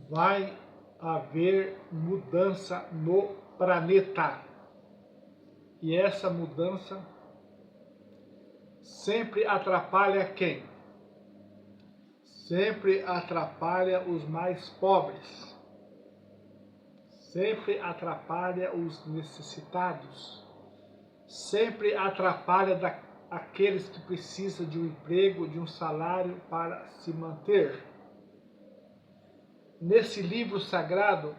vai haver mudança no planeta. E essa mudança sempre atrapalha quem? Sempre atrapalha os mais pobres. Sempre atrapalha os necessitados. Sempre atrapalha aqueles que precisam de um emprego, de um salário para se manter. Nesse livro sagrado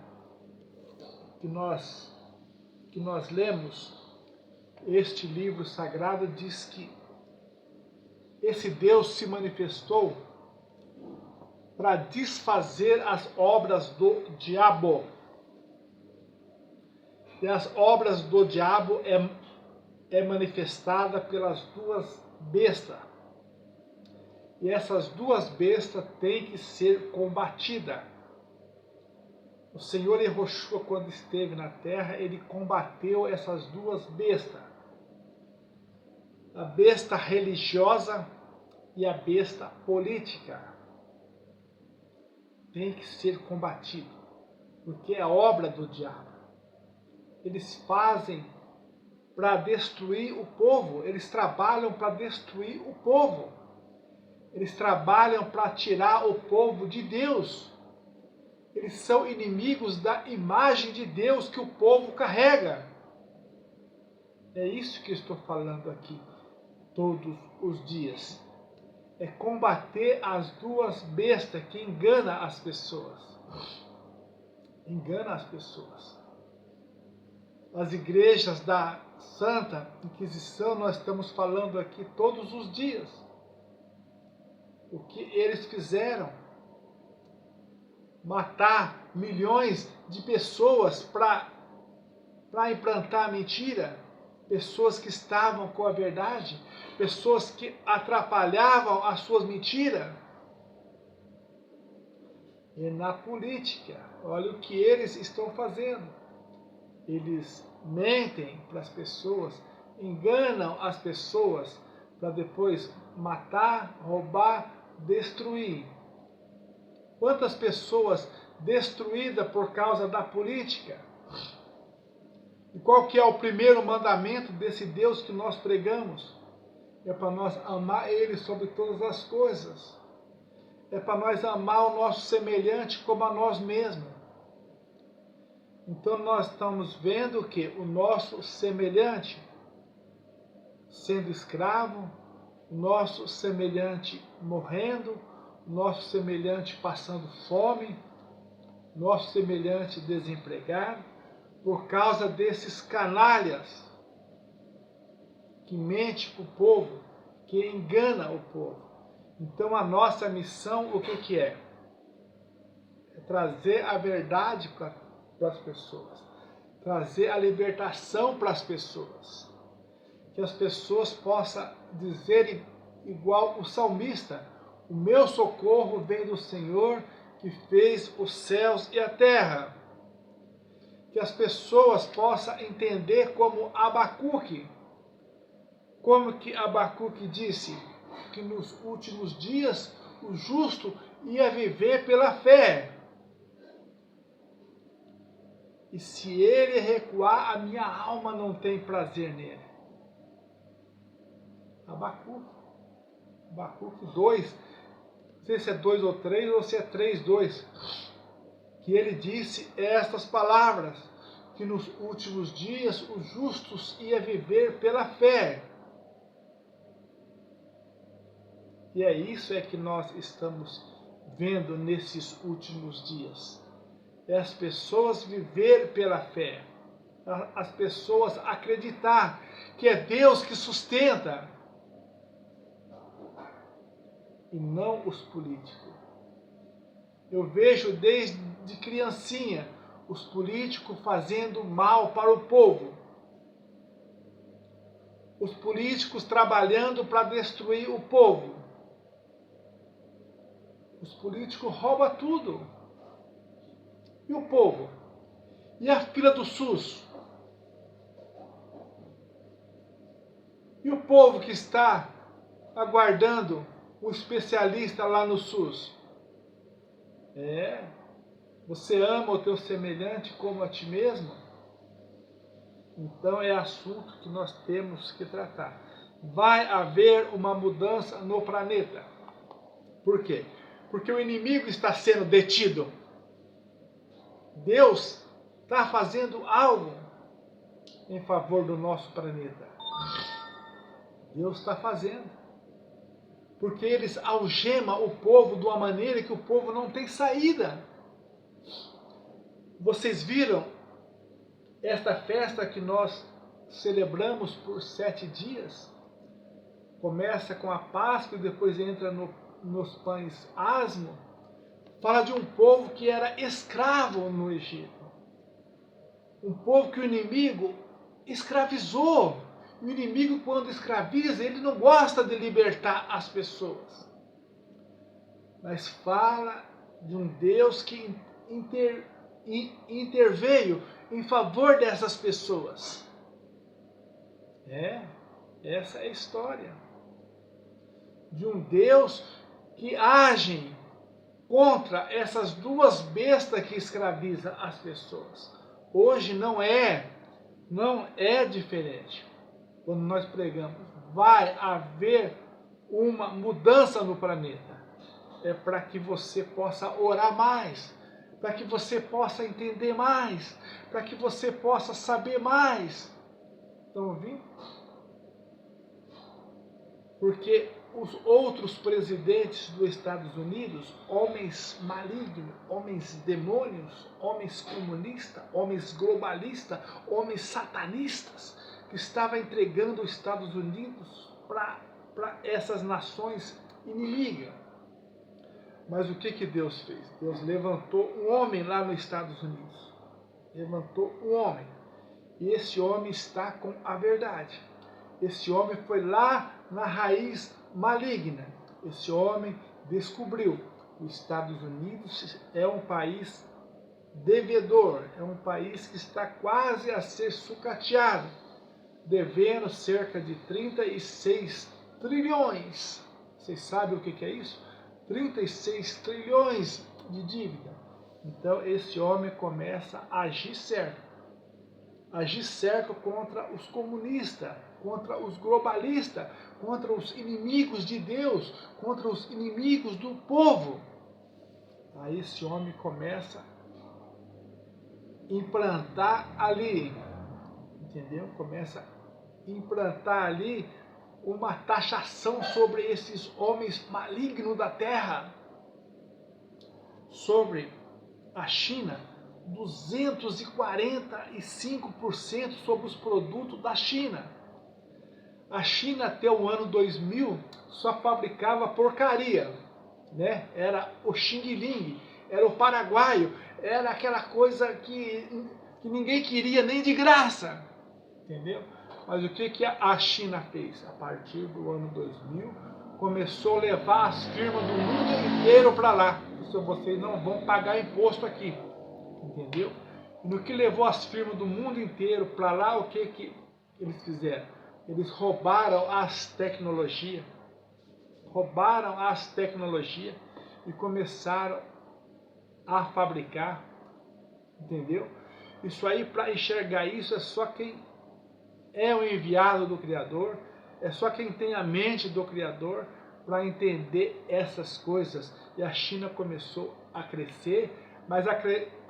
que nós lemos, este livro sagrado diz que esse Deus se manifestou para desfazer as obras do diabo. E as obras do diabo é manifestada pelas duas bestas. E essas duas bestas têm que ser combatidas. O Senhor Yahushua, quando esteve na terra, ele combateu essas duas bestas. A besta religiosa e a besta política. Tem que ser combatido, porque é a obra do diabo. Eles fazem para destruir o povo, eles trabalham para destruir o povo. Eles trabalham para tirar o povo de Deus. Eles são inimigos da imagem de Deus que o povo carrega. É isso que eu estou falando aqui todos os dias. É combater as duas bestas que enganam as pessoas. Engana as pessoas. As igrejas da Santa Inquisição, nós estamos falando aqui todos os dias. O que eles fizeram? Matar milhões de pessoas para implantar mentira. Pessoas que estavam com a verdade. Pessoas que atrapalhavam as suas mentiras. E na política, olha o que eles estão fazendo. Eles mentem para as pessoas, enganam as pessoas para depois matar, roubar, destruir. Quantas pessoas destruídas por causa da política? E qual que é o primeiro mandamento desse Deus que nós pregamos? É para nós amar Ele sobre todas as coisas. É para nós amar o nosso semelhante como a nós mesmos. Então nós estamos vendo que o nosso semelhante sendo escravo, o nosso semelhante morrendo, o nosso semelhante passando fome, o nosso semelhante desempregado, por causa desses canalhas que mente para o povo, que engana o povo. Então a nossa missão, o que é? É trazer a verdade para as pessoas, trazer a libertação para as pessoas, que as pessoas possam dizer igual o salmista: o meu socorro vem do Senhor que fez os céus e a terra. Que as pessoas possam entender como Abacuque, como que Abacuque disse que nos últimos dias o justo ia viver pela fé. E se ele recuar, a minha alma não tem prazer nele. Abacuque 2, não sei se é 2 ou 3, ou se é 3, 2, que ele disse estas palavras, que nos últimos dias os justos ia viver pela fé. E é isso que nós estamos vendo nesses últimos dias. É as pessoas viver pela fé. As pessoas acreditar que é Deus que sustenta. E não os políticos. Eu vejo desde criancinha os políticos fazendo mal para o povo. Os políticos trabalhando para destruir o povo. Os políticos roubam tudo. E o povo? E a fila do SUS? E o povo que está aguardando um especialista lá no SUS? Você ama o teu semelhante como a ti mesmo? Então é assunto que nós temos que tratar. Vai haver uma mudança no planeta. Por quê? Porque o inimigo está sendo detido. Deus está fazendo algo em favor do nosso planeta. Deus está fazendo. Porque eles algemam o povo de uma maneira que o povo não tem saída. Vocês viram esta festa que nós celebramos por 7 dias? Começa com a Páscoa e depois entra nos pães asmo. Fala de um povo que era escravo no Egito. Um povo que o inimigo escravizou. O inimigo, quando escraviza, ele não gosta de libertar as pessoas. Mas fala de um Deus que interveio em favor dessas pessoas. Essa é a história. De um Deus que age contra essas duas bestas que escravizam as pessoas. Hoje não é diferente. Quando nós pregamos, vai haver uma mudança no planeta. É para que você possa orar mais, para que você possa entender mais, para que você possa saber mais. Estão ouvindo? Porque os outros presidentes dos Estados Unidos, homens malignos, homens demônios, homens comunistas, homens globalistas, homens satanistas, que estavam entregando os Estados Unidos para essas nações inimigas. Mas o que Deus fez? Deus levantou um homem lá nos Estados Unidos. Levantou um homem. E esse homem está com a verdade. Esse homem foi lá na raiz maligna. Esse homem descobriu que os Estados Unidos é um país devedor, é um país que está quase a ser sucateado, devendo cerca de 36 trilhões. Vocês sabem o que é isso? 36 trilhões de dívida. Então esse homem começa a agir certo. Agir certo contra os comunistas, contra os globalistas, contra os inimigos de Deus, contra os inimigos do povo. Aí esse homem começa a implantar ali, entendeu? Começa a implantar ali uma taxação sobre esses homens malignos da terra, sobre a China. 245% sobre os produtos da China. A China até o ano 2000 só fabricava porcaria, né? Era o Xing Ling, era o paraguaio, era aquela coisa que ninguém queria nem de graça, entendeu? Mas o que a China fez? A partir do ano 2000, começou a levar as firmas do mundo inteiro para lá. Então vocês não vão pagar imposto aqui. Entendeu? E no que levou as firmas do mundo inteiro para lá, o que eles fizeram? Eles roubaram as tecnologias. Roubaram as tecnologias e começaram a fabricar. Entendeu? Isso aí, para enxergar isso, é só quem é o enviado do Criador, é só quem tem a mente do Criador para entender essas coisas. E a China começou a crescer, mas a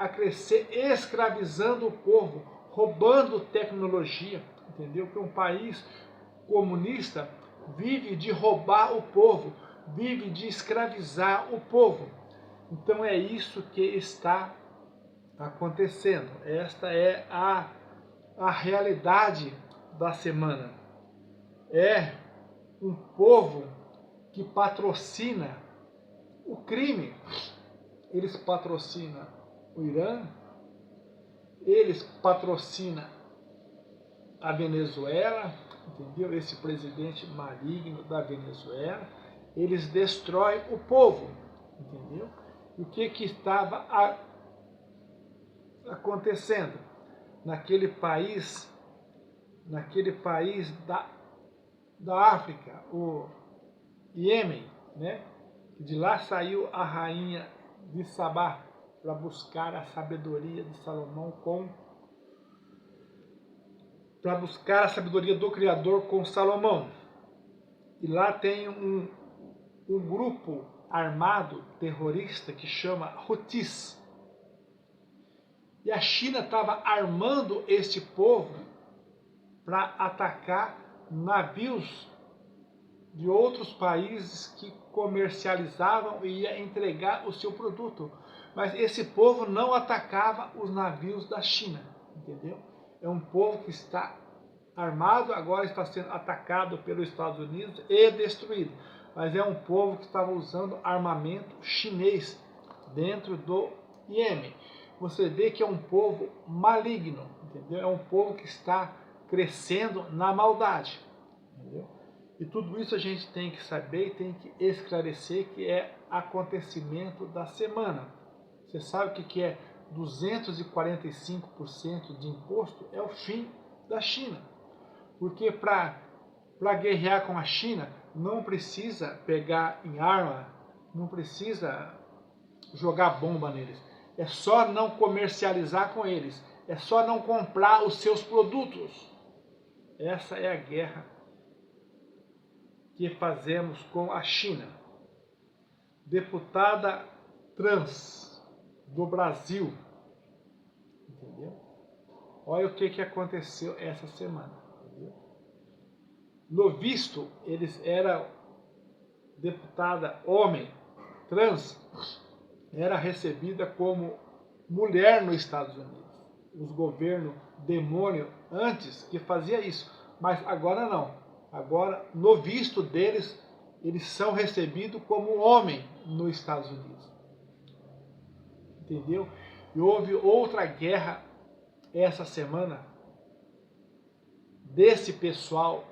crescer escravizando o povo, roubando tecnologia, entendeu? Porque um país comunista vive de roubar o povo, vive de escravizar o povo. Então é isso que está acontecendo. Esta é a realidade da semana. É um povo que patrocina o crime. Eles patrocinam o Irã, eles patrocinam a Venezuela, entendeu? Esse presidente maligno da Venezuela, eles destroem o povo, entendeu? E o que estava acontecendo naquele país da África, o Iêmen, né? De lá saiu a rainha de Sabá, para buscar a sabedoria de Salomão para buscar a sabedoria do Criador com Salomão. E lá tem um grupo armado terrorista que chama Houthis. E a China estava armando este povo para atacar navios de outros países que comercializavam e ia entregar o seu produto. Mas esse povo não atacava os navios da China, entendeu? É um povo que está armado, agora está sendo atacado pelos Estados Unidos e destruído. Mas é um povo que estava usando armamento chinês dentro do Iêmen. Você vê que é um povo maligno, entendeu? É um povo que está crescendo na maldade, entendeu? E tudo isso a gente tem que saber e tem que esclarecer que é acontecimento da semana. Você sabe o que é 245% de imposto? É o fim da China. Porque para guerrear com a China, não precisa pegar em arma, não precisa jogar bomba neles. É só não comercializar com eles. É só não comprar os seus produtos. Essa é a guerra que fazemos com a China. Deputada trans do Brasil, entendeu? Olha o que aconteceu essa semana, entendeu? No visto, eles eram deputada homem trans, era recebida como mulher nos Estados Unidos. Os governos demônio antes que fazia isso, mas agora não. Agora, no visto deles, eles são recebidos como homem nos Estados Unidos. Entendeu? E houve outra guerra essa semana desse pessoal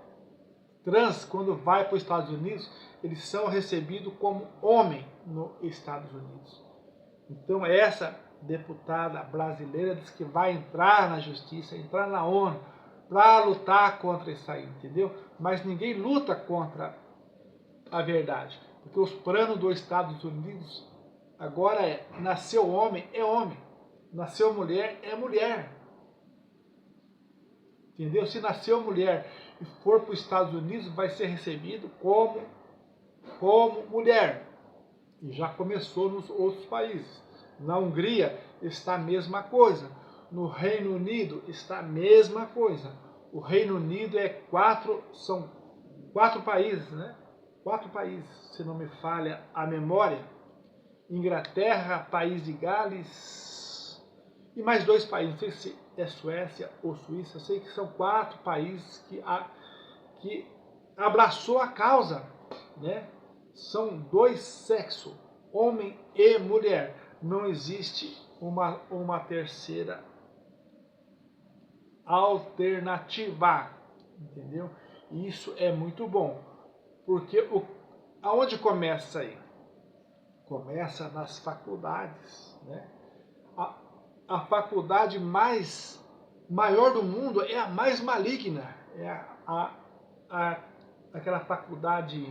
trans, quando vai para os Estados Unidos, eles são recebidos como homem nos Estados Unidos. Então essa deputada brasileira diz que vai entrar na justiça, entrar na ONU, para lutar contra isso aí, entendeu? Mas ninguém luta contra a verdade, porque os planos dos Estados Unidos agora é: nasceu homem, é homem, nasceu mulher, é mulher, entendeu? Se nasceu mulher e for para os Estados Unidos, vai ser recebido como mulher, e já começou nos outros países. Na Hungria está a mesma coisa, no Reino Unido está a mesma coisa. O Reino Unido são 4 países, né? 4 países, se não me falha a memória. Inglaterra, País de Gales e mais 2 países, não sei se é Suécia ou Suíça, eu sei que são 4 países que abraçou a causa, né? São 2 sexos, homem e mulher. Não existe uma terceira alternativa, entendeu? E isso é muito bom, porque aonde começa aí? Começa nas faculdades, né? A faculdade maior do mundo é a mais maligna, é aquela faculdade,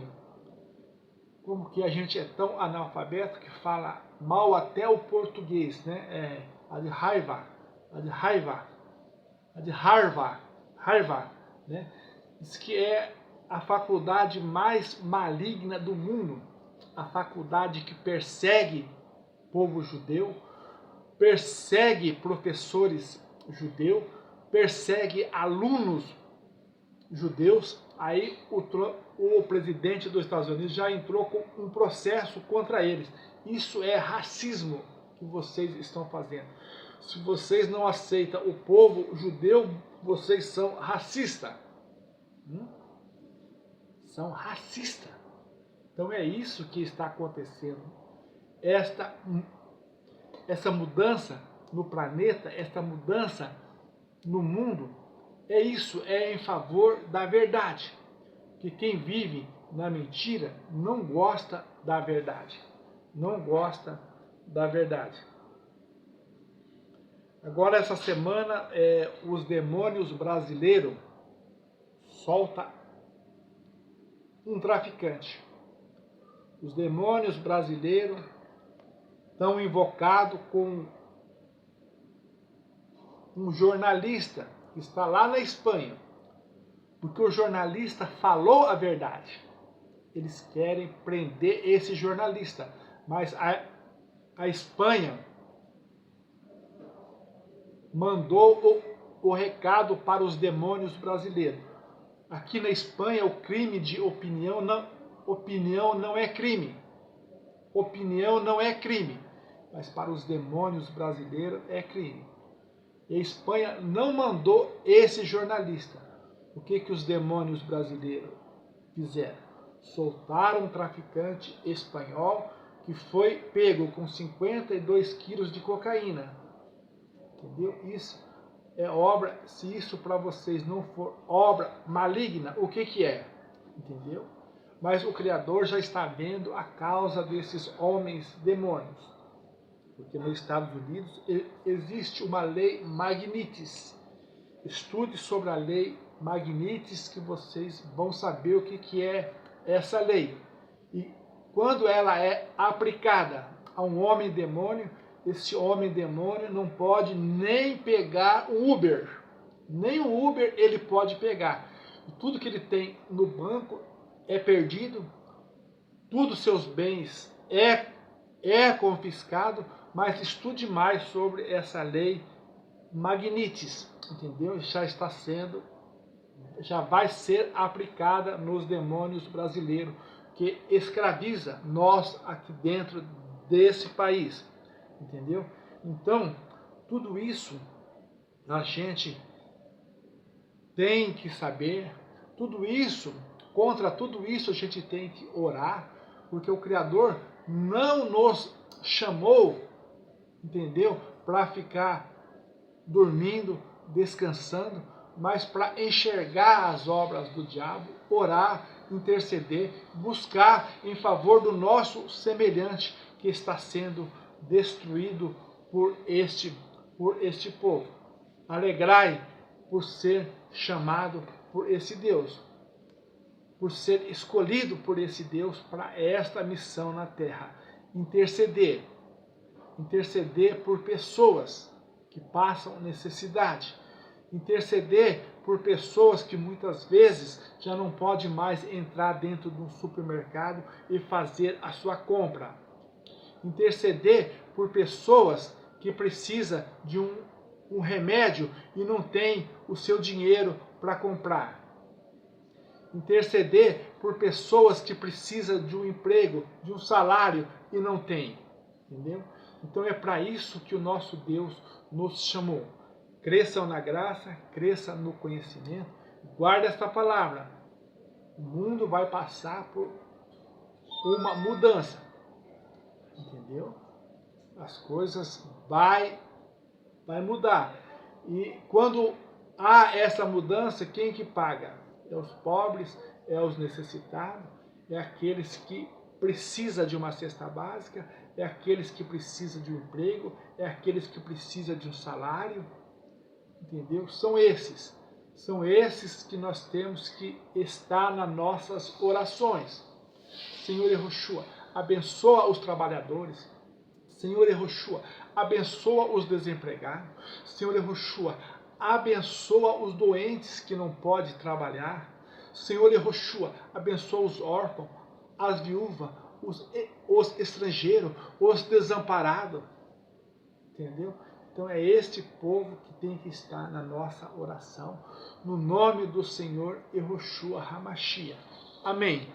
como que a gente é tão analfabeto que fala mal até o português, né? A de Harvard, né? Diz que é a faculdade mais maligna do mundo, a faculdade que persegue o povo judeu, persegue professores judeus, persegue alunos judeus. Aí o presidente dos Estados Unidos já entrou com um processo contra eles. Isso é racismo que vocês estão fazendo. Se vocês não aceitam o povo judeu, vocês são racistas. São racistas. Então é isso que está acontecendo. Essa mudança no planeta, essa mudança no mundo, é isso, é em favor da verdade. Que quem vive na mentira não gosta da verdade. Não gosta da verdade. Agora essa semana os demônios brasileiros soltam um traficante. Os demônios brasileiros tão invocado com um jornalista que está lá na Espanha, porque o jornalista falou a verdade. Eles querem prender esse jornalista, mas a Espanha mandou o recado para os demônios brasileiros. Aqui na Espanha, o crime de opinião não é crime. Opinião não é crime, mas para os demônios brasileiros é crime. E a Espanha não mandou esse jornalista. O que os demônios brasileiros fizeram? Soltaram um traficante espanhol que foi pego com 52 quilos de cocaína. Entendeu? Isso é obra, se isso para vocês não for obra maligna, o que é? Entendeu? Mas o Criador já está vendo a causa desses homens demônios. Porque nos Estados Unidos existe uma lei Magnites. Estude sobre a lei Magnites que vocês vão saber o que é essa lei. E quando ela é aplicada a um homem demônio, esse homem demônio não pode nem pegar o Uber. Nem o Uber ele pode pegar. E tudo que ele tem no banco é perdido, todos seus bens é confiscado, mas estude mais sobre essa lei Magnites, entendeu? Já vai ser aplicada nos demônios brasileiros, que escraviza nós aqui dentro desse país, entendeu? Então, tudo isso a gente tem que saber, contra tudo isso a gente tem que orar, porque o Criador não nos chamou, entendeu? Para ficar dormindo, descansando, mas para enxergar as obras do diabo, orar, interceder, buscar em favor do nosso semelhante que está sendo destruído por este povo. Alegrai por ser chamado por esse Deus, por ser escolhido por esse Deus para esta missão na terra. Interceder por pessoas que passam necessidade, interceder por pessoas que muitas vezes já não pode mais entrar dentro de um supermercado e fazer a sua compra, interceder por pessoas que precisam de um remédio e não tem o seu dinheiro para comprar. Interceder por pessoas que precisam de um emprego, de um salário e não tem. Entendeu? Então é para isso que o nosso Deus nos chamou. Cresçam na graça, cresçam no conhecimento. Guarde esta palavra. O mundo vai passar por uma mudança. Entendeu? As coisas vai mudar. E quando há essa mudança, quem que paga? É os pobres, é os necessitados, é aqueles que precisam de uma cesta básica, é aqueles que precisam de um emprego, é aqueles que precisam de um salário, entendeu? São esses que nós temos que estar nas nossas orações. Senhor Yehoshua, abençoa os trabalhadores. Senhor Yehoshua, abençoa os desempregados. Senhor Yehoshua, abençoa os doentes que não podem trabalhar. Senhor Yehoshua, abençoa os órfãos, as viúvas, os estrangeiros, os desamparados. Entendeu? Então é este povo que tem que estar na nossa oração, no nome do Senhor Yehoshua HaMashiach. Amém.